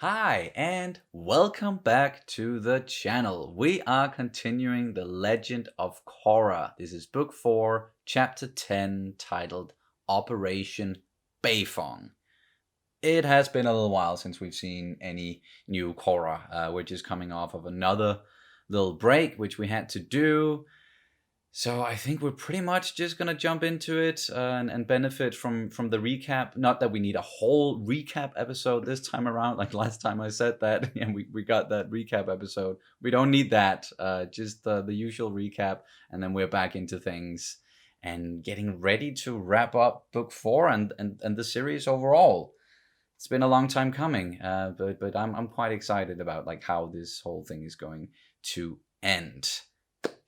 Hi, and welcome back to the channel. We are continuing the legend of Korra. This is book 4, chapter 10, titled Operation Beifong. It has been a little while since we've seen any new Korra. We're just coming off of another little break, which we had to do. So I think we're pretty much just gonna jump into it and benefit from the recap. Not that we need a whole recap episode this time around. Like last time I said that, and we got that recap episode. We don't need that. Just the usual recap, and then we're back into things and getting ready to wrap up book 4 and the series overall. It's been a long time coming, but I'm quite excited about like how this whole thing is going to end.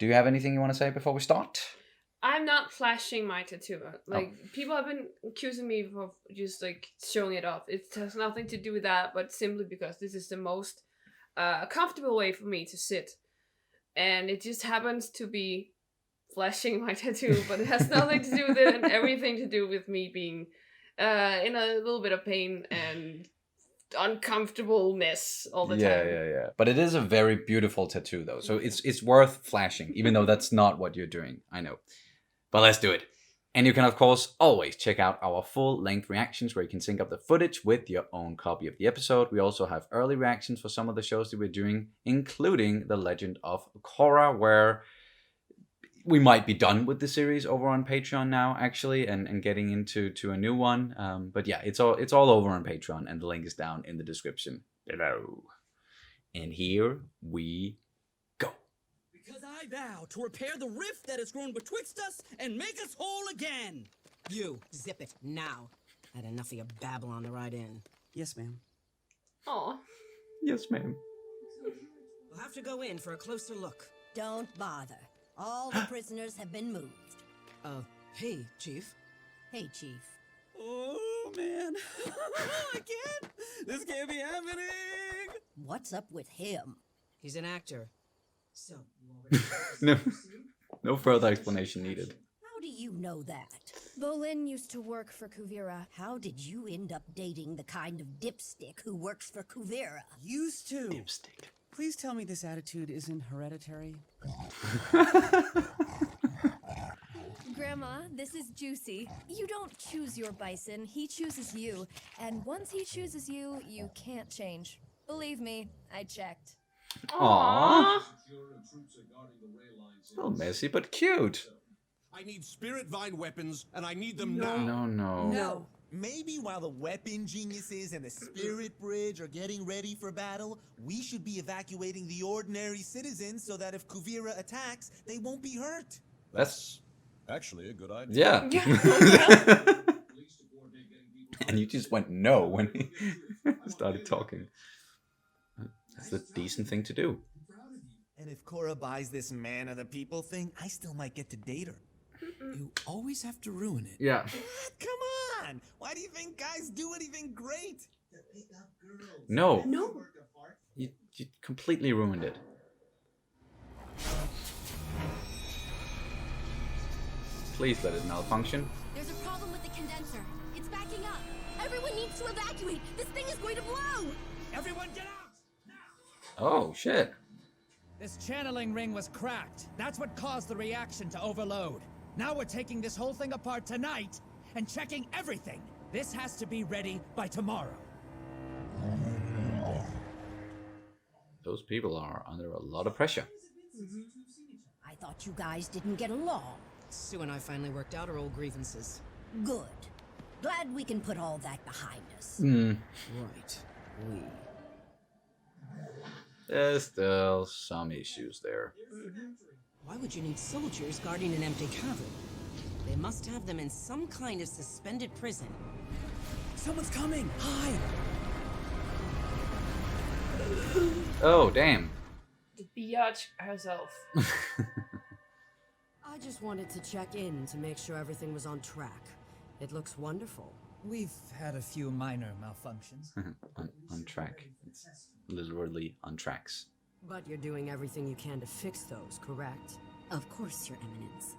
Do you have anything you want to say before we start? I'm not flashing my tattoo. People have been accusing me of just like showing it off. It has nothing to do with that, but simply because this is the most comfortable way for me to sit, and it just happens to be flashing my tattoo. But it has nothing to do with it, and everything to do with me being in a little bit of pain and uncomfortableness all the time. Yeah. But it is a very beautiful tattoo, though, so it's worth flashing, even though that's not what you're doing. I know, but let's do it. And you can, of course, always check out our full-length reactions where you can sync up the footage with your own copy of the episode. We also have early reactions for some of the shows that we're doing, including The Legend of Korra, where we might be done with the series over on Patreon now, actually, and getting into a new one. But yeah, it's all over on Patreon, and the link is down in the description below. And here we go. Because I vow to repair the rift that has grown betwixt us and make us whole again. You, zip it now. Had enough of your babble on the ride in. Yes, ma'am. Aw. Yes, ma'am. We'll have to go in for a closer look. Don't bother. All the prisoners have been moved. Hey, Chief. Hey, Chief. Oh, man. I can't. This can't be happening. What's up with him? He's an actor. So, No further explanation needed. How do you know that? Bolin used to work for Kuvira. How did you end up dating the kind of dipstick who works for Kuvira? Used to. Dipstick. Please tell me this attitude isn't hereditary. Grandma, this is Juicy. You don't choose your bison, he chooses you. And once he chooses you, you can't change. Believe me, I checked. Aww. A little messy, but cute. I need spirit vine weapons, and I need them now. No. Maybe while the weapon geniuses and the spirit bridge are getting ready for battle, we should be evacuating the ordinary citizens so that if Kuvira attacks, they won't be hurt. That's actually a good idea. yeah. And you just went no when he started talking. That's the decent thing to do. And if Korra buys this man of the people thing, I still might get to date her. You always have to ruin it. Yeah. Come on! Why do you think guys do anything great? To pick up girls. No. No. You completely ruined it. Please let it malfunction. There's a problem with the condenser. It's backing up. Everyone needs to evacuate. This thing is going to blow. Everyone get out! Oh, shit. This channeling ring was cracked. That's what caused the reaction to overload. Now we're taking this whole thing apart tonight and checking everything. This has to be ready by tomorrow. Those people are under a lot of pressure. I thought you guys didn't get along. Sue and I finally worked out our old grievances. Good. Glad we can put all that behind us. Right. There's still some issues there. Why would you need soldiers guarding an empty cavern? They must have them in some kind of suspended prison. Someone's coming! Hide! Oh, damn. The biatch herself. I just wanted to check in to make sure everything was on track. It looks wonderful. We've had a few minor malfunctions. on track. It's literally on tracks. But you're doing everything you can to fix those, correct? Of course, Your Eminence.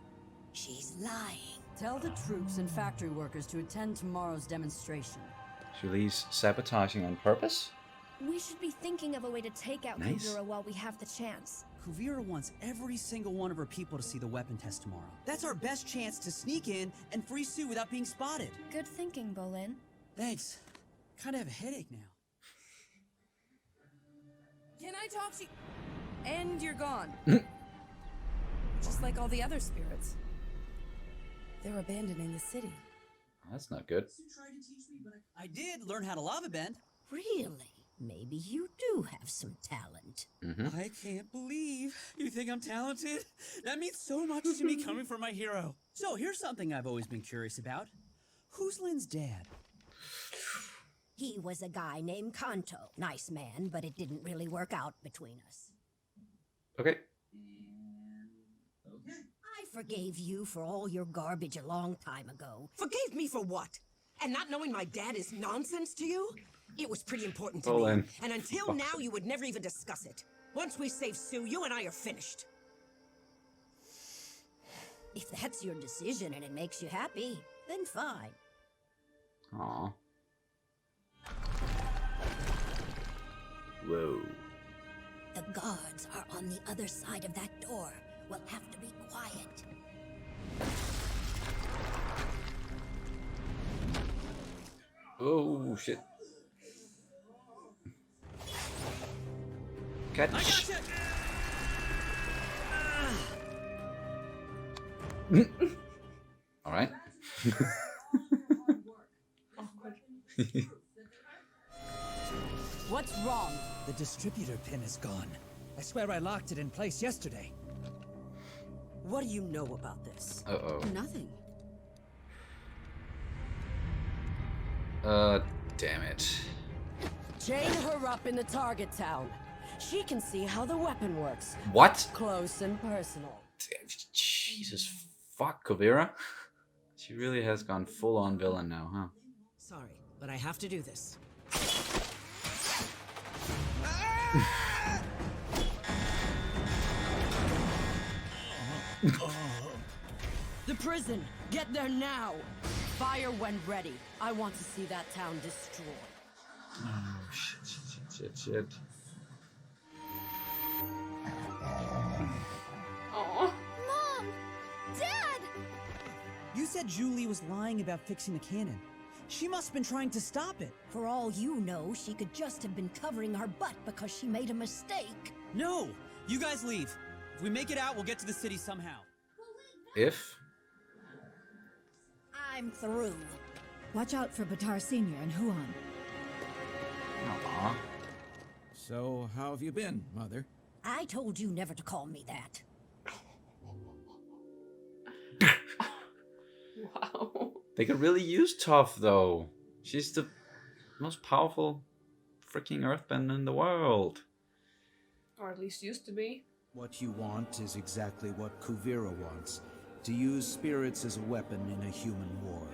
She's lying. Tell the troops and factory workers to attend tomorrow's demonstration. Julie's sabotaging on purpose? We should be thinking of a way to take out Nice. Kuvira while we have the chance. Kuvira wants every single one of her people to see the weapon test tomorrow. That's our best chance to sneak in and free Su without being spotted. Good thinking, Bolin. Thanks. Kind of have a headache now. Can I talk to you? And you're gone. Just like all the other spirits. They're abandoning the city. That's not good. I did learn how to lava bend. Really? Maybe you do have some talent. I can't believe you think I'm talented. That means so much to me coming from my hero. So here's something I've always been curious about. Who's Lynn's dad? He was a guy named Kanto. Nice man, but it didn't really work out between us. Okay. I forgave you for all your garbage a long time ago. Forgave me for what? And not knowing my dad is nonsense to you? It was pretty important to Bolin. me. And until now, you would never even discuss it. Once we save Su, you and I are finished. If that's your decision and it makes you happy, then fine. Aw. Whoa. The guards are on the other side of that door. We'll have to be quiet. Oh, shit. Catch. All right. What's wrong? The distributor pin is gone. I swear I locked it in place yesterday. What do you know about this? Uh-oh. Nothing. Damn it. Chain her up in the target town. She can see how the weapon works. What? Close and personal. Jesus fuck, Kuvira. She really has gone full on villain now, huh? Sorry, but I have to do this. The prison! Get there now! Fire when ready. I want to see that town destroyed. Oh, shit. Aw. Mom! Dad! You said Julie was lying about fixing the cannon. She must have been trying to stop it. For all you know, she could just have been covering her butt because she made a mistake. No! You guys leave. If we make it out, we'll get to the city somehow. If? I'm through. Watch out for Batar Sr. and Huan. Aw. So, how have you been, Mother? I told you never to call me that. Wow. They could really use Toph, though. She's the most powerful freaking earthbender in the world. Or at least used to be. What you want is exactly what Kuvira wants. To use spirits as a weapon in a human war.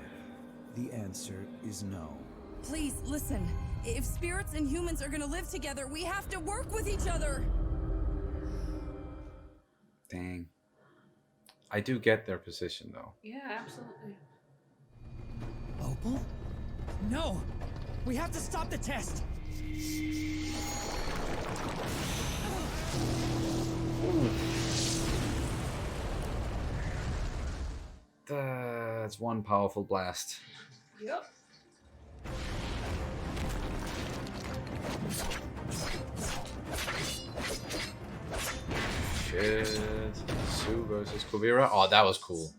The answer is no. Please, listen. If spirits and humans are gonna live together, we have to work with each other! Dang. I do get their position, though. Yeah, absolutely. Opal? No! We have to stop the test! That's one powerful blast. Yep. Shit. Su versus Kuvira. Oh, that was cool.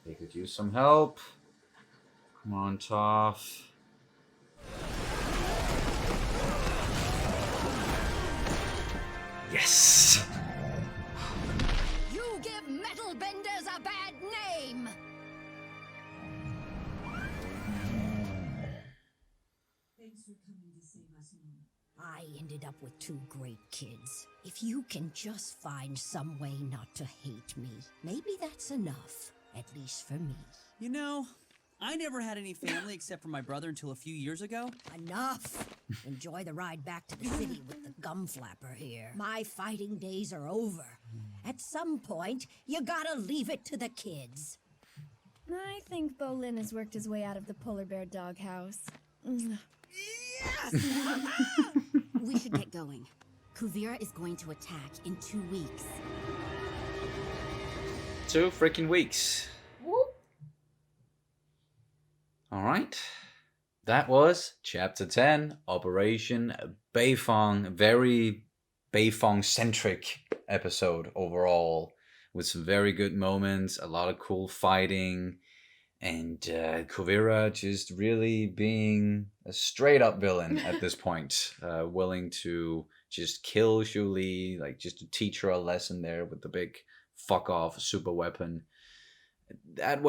They could use some help. Come on, Toph. Yes! You give metal benders a bad name! Thanks for coming to save us, Mom. I ended up with two great kids. If you can just find some way not to hate me, maybe that's enough. At least for me. You know, I never had any family except for my brother until a few years ago. Enough! Enjoy the ride back to the city with the gum flapper here. My fighting days are over. At some point, you gotta leave it to the kids. I think Bolin has worked his way out of the polar bear doghouse. Yes! We should get going. Kuvira is going to attack in 2 weeks. 2 freaking weeks. Whoop. All right. That was Chapter 10, Operation Beifong. Very Beifong-centric episode overall, with some very good moments, a lot of cool fighting, and Kuvira just really being a straight-up villain at this point, willing to just kill Shu Li, like just to teach her a lesson there with the big fuck-off super weapon. That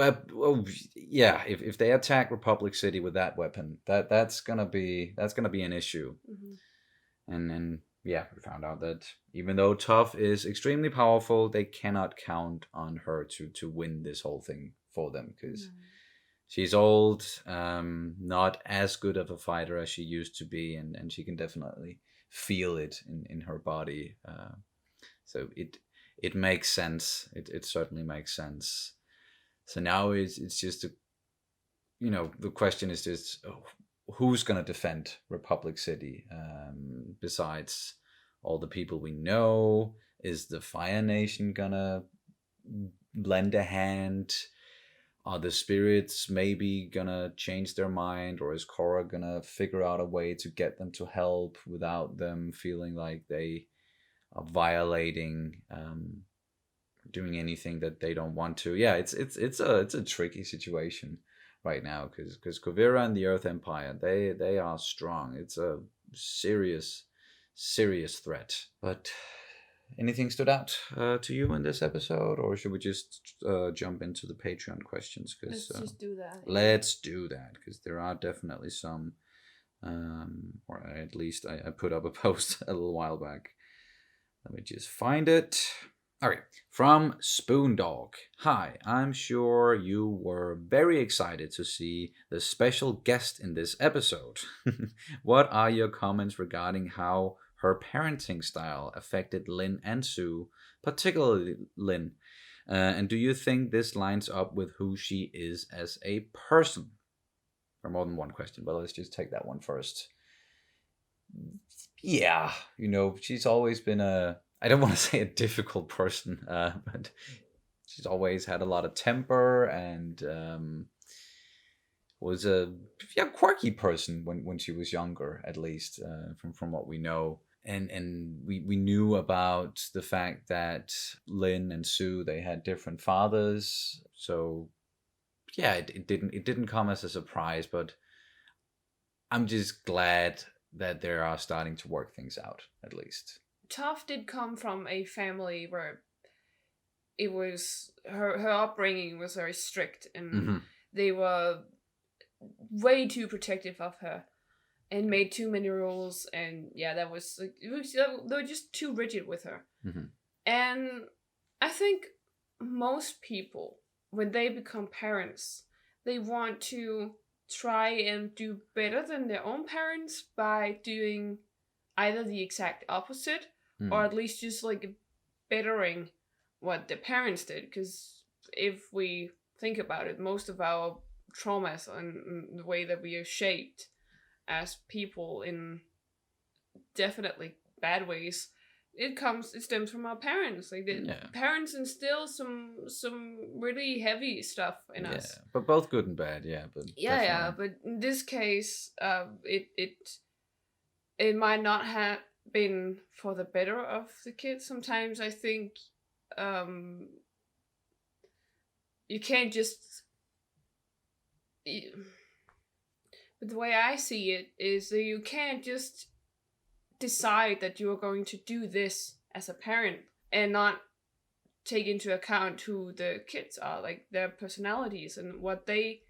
yeah. If they attack Republic City with that weapon, that's gonna be an issue. Mm-hmm. And yeah, we found out that even though Toph is extremely powerful, they cannot count on her to win this whole thing for them, because she's old, not as good of a fighter as she used to be, and she can definitely feel it in her body. So it makes sense. It certainly makes sense. So now it's just the question is just who's gonna defend Republic City besides all the people we know. Is the Fire Nation gonna lend a hand? Are the spirits maybe gonna change their mind, or is Korra gonna figure out a way to get them to help without them feeling like they are violating, doing anything that they don't want to? Yeah, it's a tricky situation right now, because Kuvira and the Earth Empire, they are strong. It's a serious threat. But anything stood out to you in this episode, or should we just jump into the Patreon questions? Let's just do that. Let's do that, because there are definitely some, or at least I put up a post a little while back. Let me just find it. All right, from Spoondog. Hi, I'm sure you were very excited to see the special guest in this episode. What are your comments regarding how her parenting style affected Lin and Su, particularly Lin? And do you think this lines up with who she is as a person? Or more than one question, but let's just take that one first. Yeah, she's always been I don't want to say a difficult person, but she's always had a lot of temper, and was a quirky person when she was younger, at least from what we know. And we knew about the fact that Lin and Su, they had different fathers, so yeah, it didn't come as a surprise, but I'm just glad that they are starting to work things out, at least. Toph did come from a family where it was her upbringing was very strict, and they were way too protective of her and made too many rules, and yeah, that was like they were just too rigid with her. And I think most people, when they become parents, they want to try and do better than their own parents by doing either the exact opposite, or at least just like bettering what the parents did. Because if we think about it, most of our traumas and the way that we are shaped as people in definitely bad ways, it stems from our parents. Like parents instill some really heavy stuff in us. Yeah, but both good and bad. Yeah, but but in this case, it might not have been for the better of the kids. Sometimes I think you can't just. But the way I see it is that you can't just decide that you are going to do this as a parent and not take into account who the kids are, like their personalities and what they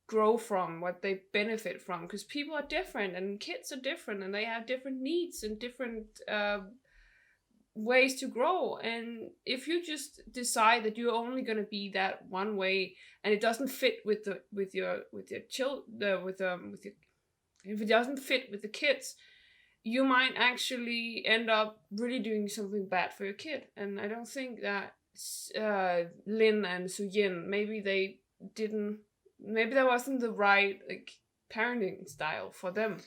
grow from, what they benefit from, because people are different and kids are different and they have different needs and different ways to grow. And if you just decide that you're only going to be that one way, and it doesn't fit with your child with your, if it doesn't fit with the kids, you might actually end up really doing something bad for your kid. And I don't think that Lin and Su Yin, maybe that wasn't the right like parenting style for them.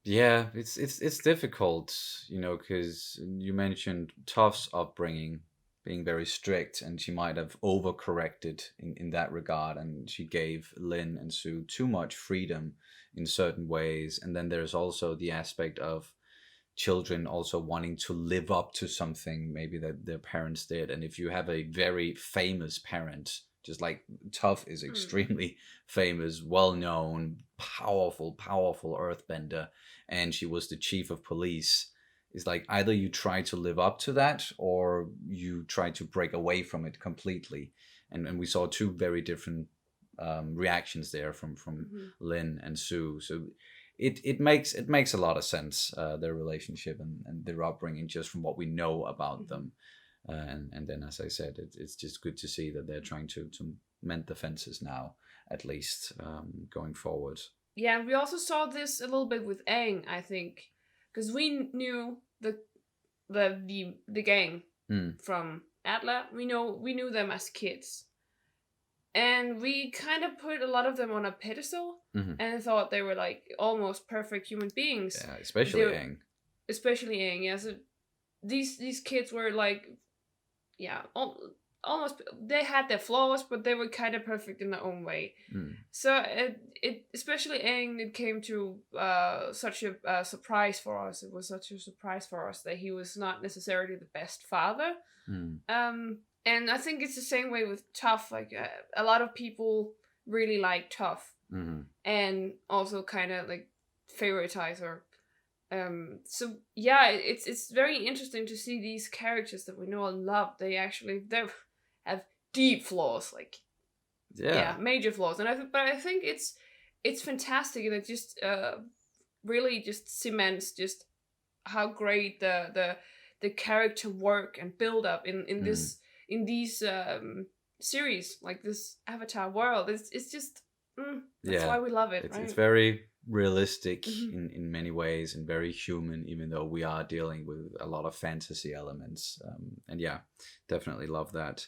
Yeah, it's difficult, because you mentioned Toph's upbringing being very strict, and she might have overcorrected in that regard, and she gave Lin and Sue too much freedom in certain ways. And then there's also the aspect of children also wanting to live up to something maybe that their parents did. And if you have a very famous parent, just like Toph is extremely famous, well-known, powerful earthbender, and she was the chief of police, it's like either you try to live up to that or you try to break away from it completely. And we saw two very different reactions there from Lin and Sue. So it makes a lot of sense, their relationship and their upbringing, just from what we know about them. And then, as I said, it's just good to see that they're trying to mend the fences now, at least, going forward. Yeah, and we also saw this a little bit with Aang, I think, because we knew the gang from Atla. We knew them as kids, and we kind of put a lot of them on a pedestal, and thought they were like almost perfect human beings. Yeah, especially Aang. Especially Aang, yeah. So these kids were like, yeah, almost, they had their flaws, but they were kind of perfect in their own way. So it especially Aang, it came to such a surprise for us. It was such a surprise for us that he was not necessarily the best father. And I think it's the same way with Toph. Like a lot of people really like Toph, and also kind of like favoritize her. So yeah, it's very interesting to see these characters that we know and love. They have deep flaws, like major flaws. And I think it's fantastic, and it just really just cements just how great the character work and build up in these series, like this Avatar world. It's just that's why we love it. It's very realistic in many ways, and very human, even though we are dealing with a lot of fantasy elements. And yeah, definitely love that.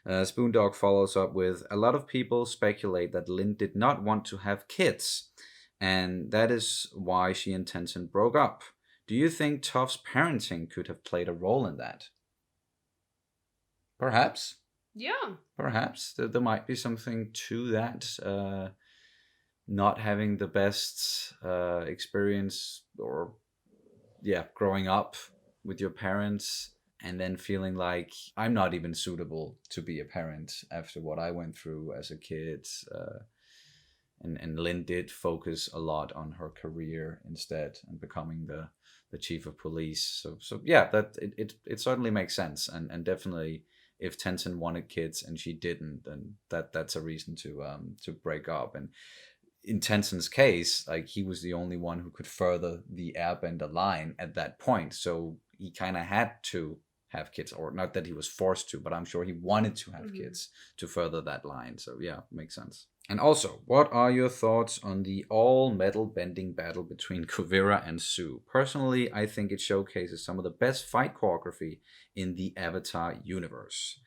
Spoondog follows up with, a lot of people speculate that Lin did not want to have kids, and that is why she and Tenzin broke up. Do you think Toph's parenting could have played a role in that? Perhaps. Yeah. Perhaps. There might be something to that. Not having the best experience, or growing up with your parents, and then feeling like I'm not even suitable to be a parent after what I went through as a kid. And Lin did focus a lot on her career instead, and becoming the chief of police. So yeah, that it certainly makes sense, and definitely, if Tenzin wanted kids and she didn't, then that's a reason to break up. And in Tenzin's case, like, he was the only one who could further the airbender line at that point, so he kind of had to have kids, or not that he was forced to, but I'm sure he wanted to have kids to further that line. So yeah, makes sense. And also, what are your thoughts on the all-metal bending battle between Kuvira and Su? Personally, I think it showcases some of the best fight choreography in the Avatar universe.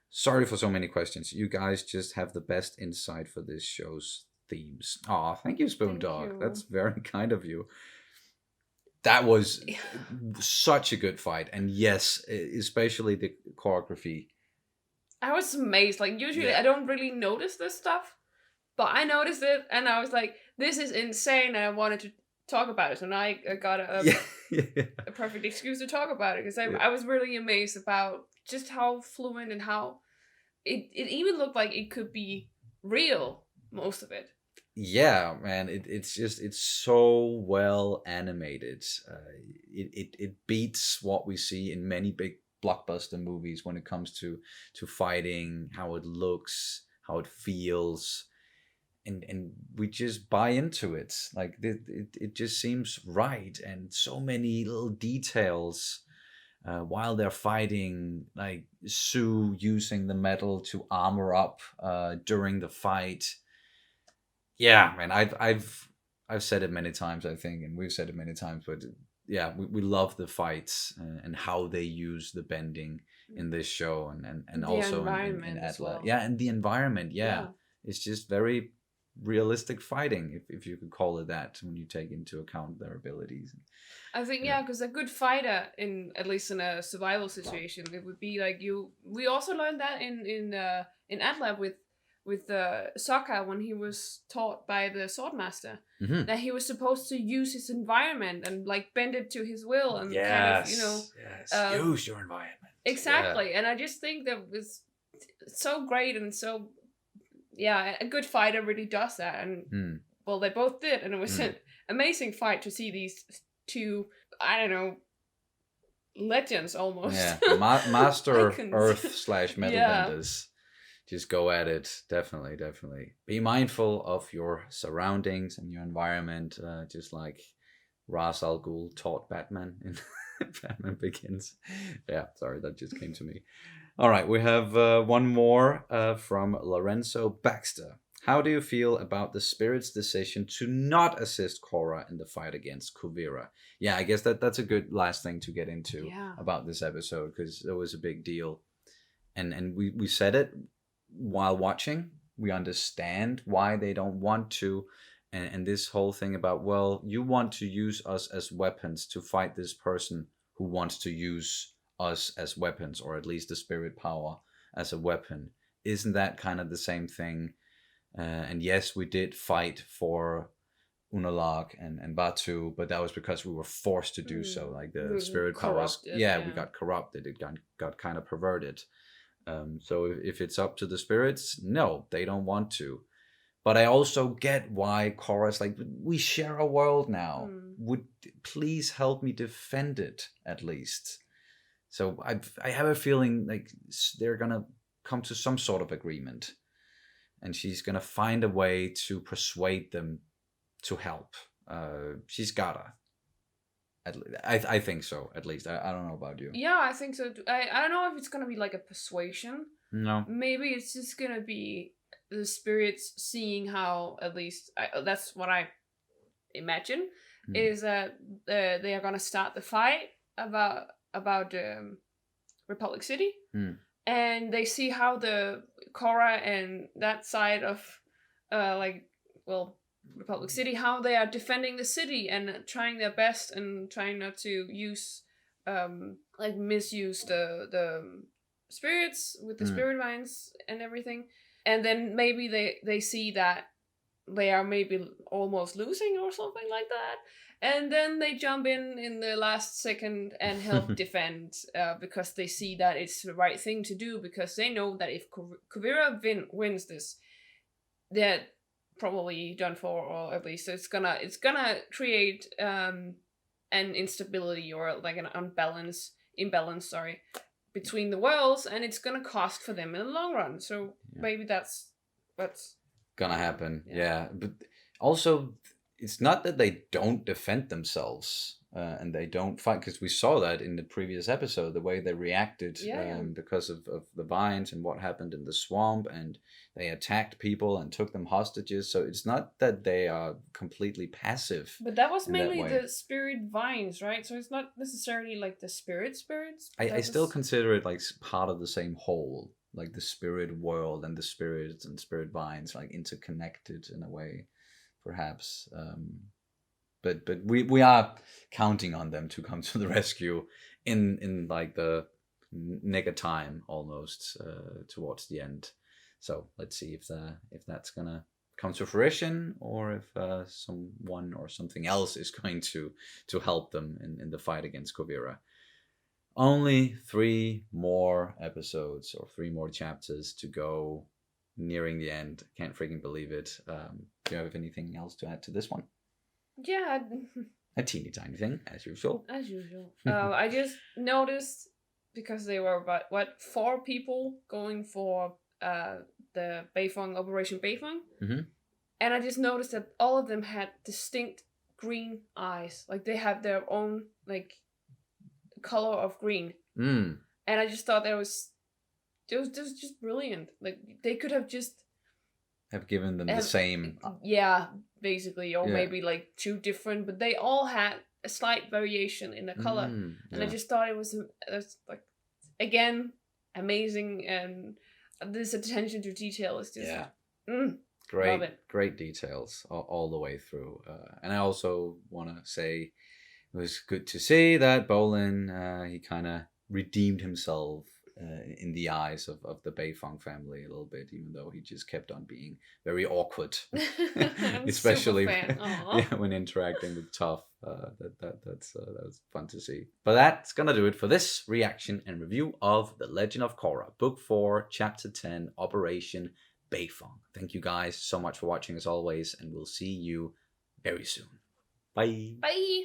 Sorry for so many questions. You guys just have the best insight for this show's themes. Aw, thank you, Spoondog. That's very kind of you. That was such a good fight. And yes, especially the choreography. I was amazed. Like, usually I don't really notice this stuff, but I noticed it, and I was like, this is insane, and I wanted to talk about it. So now I got a perfect excuse to talk about it, because I was really amazed about just how fluent and how it even looked like it could be real, most of it. Yeah, man, it's so well animated. It beats what we see in many big blockbuster movies when it comes to fighting, how it looks, how it feels, and we just buy into it. Like, it just seems right, and so many little details while they're fighting, like Su using the metal to armor up during the fight. Yeah, man, I've said it many times, I think, and we've said it many times, but yeah, we love the fights and how they use the bending in this show, and The also in environment as Atla. well. Yeah, and the environment, Yeah. it's just very realistic fighting, if you could call it that, when you take into account their abilities. I think because a good fighter, in at least in a survival situation, it would be like you. We also learned that in AdLab with Sokka, when he was taught by the swordmaster Mhm. that he was supposed to use his environment and like bend it to his will and kind of Use your environment. exactly. And I just think that was so great and so a good fighter really does that. And well, they both did, and it was an amazing fight to see these two, I don't know, legends almost. Yeah, master Icons. Earth / metal benders. Just go at it. Definitely. Be mindful of your surroundings and your environment, just like Ra's al Ghul taught Batman in Batman Begins. Yeah, sorry, that just came to me. All right, we have one more from Lorenzo Baxter. How do you feel about the Spirit's decision to not assist Korra in the fight against Kuvira? Yeah, I guess that's a good last thing to get into about this episode, because it was a big deal. And we said it while watching. We understand why they don't want to. And this whole thing about, well, you want to use us as weapons to fight this person who wants to use us as weapons, or at least the spirit power as a weapon. Isn't that kind of the same thing? And yes, we did fight for Unalaq and Batu, but that was because we were forced to do so. Like the spirit powers, we got corrupted. It got kind of perverted. So if it's up to the spirits, no, they don't want to. But I also get why Korra's like, we share a world now. Would please help me defend it at least. So I have a feeling like they're gonna come to some sort of agreement, and she's gonna find a way to persuade them to help. She's gotta. I think so, at least. I don't know about you. Yeah, I think so too. I don't know if it's gonna be like a persuasion. No. Maybe it's just gonna be the spirits seeing how, at least that's what I imagine, is that they are gonna start the fight about Republic City, and they see how the Korra and that side of Republic City, how they are defending the city and trying their best and trying not to use misuse the spirits with the spirit vines and everything. And then maybe they see that they are maybe almost losing or something like that. And then they jump in the last second and help defend, because they see that it's the right thing to do, because they know that if Kuvira wins this, they're probably done for, or at least it's gonna create an instability, or like an imbalance, between the worlds, and it's gonna cost for them in the long run. So maybe that's what's gonna happen. Yeah, but also it's not that they don't defend themselves and they don't fight, because we saw that in the previous episode, the way they reacted because of the vines and what happened in the swamp, and they attacked people and took them hostages. So it's not that they are completely passive. But that was mainly the spirit vines, right? So it's not necessarily like the spirits. I still consider it like part of the same whole, like the spirit world and the spirits and spirit vines, like interconnected in a way, perhaps. But we are counting on them to come to the rescue in like the nick of time, almost towards the end. So let's see if that's gonna come to fruition, or if someone or something else is going to help them in the fight against Kuvira. Only 3 more episodes or 3 more chapters to go, nearing the end. Can't freaking believe it. Do you have anything else to add to this one? Yeah. A teeny tiny thing, as usual. I just noticed, because they were about 4 people going for the Beifong, Operation Beifong, and I just noticed that all of them had distinct green eyes. Like they have their own color of green. Mm. And I just thought it was just brilliant. Like they could have just Have given them the same. Yeah, basically, or Yeah. maybe like 2 different, but they all had a slight variation in the color, and I just thought it was like, again, amazing, and this attention to detail is just love it. Great details all the way through. And I also want to say it was good to see that Bolin, he kind of redeemed himself in the eyes of the Beifong family a little bit, even though he just kept on being very awkward, especially when interacting with Toph. That was fun to see. But that's gonna do it for this reaction and review of The Legend of Korra, Book 4, Chapter 10, Operation Beifong. Thank you guys so much for watching as always, and we'll see you very soon. Bye. Bye.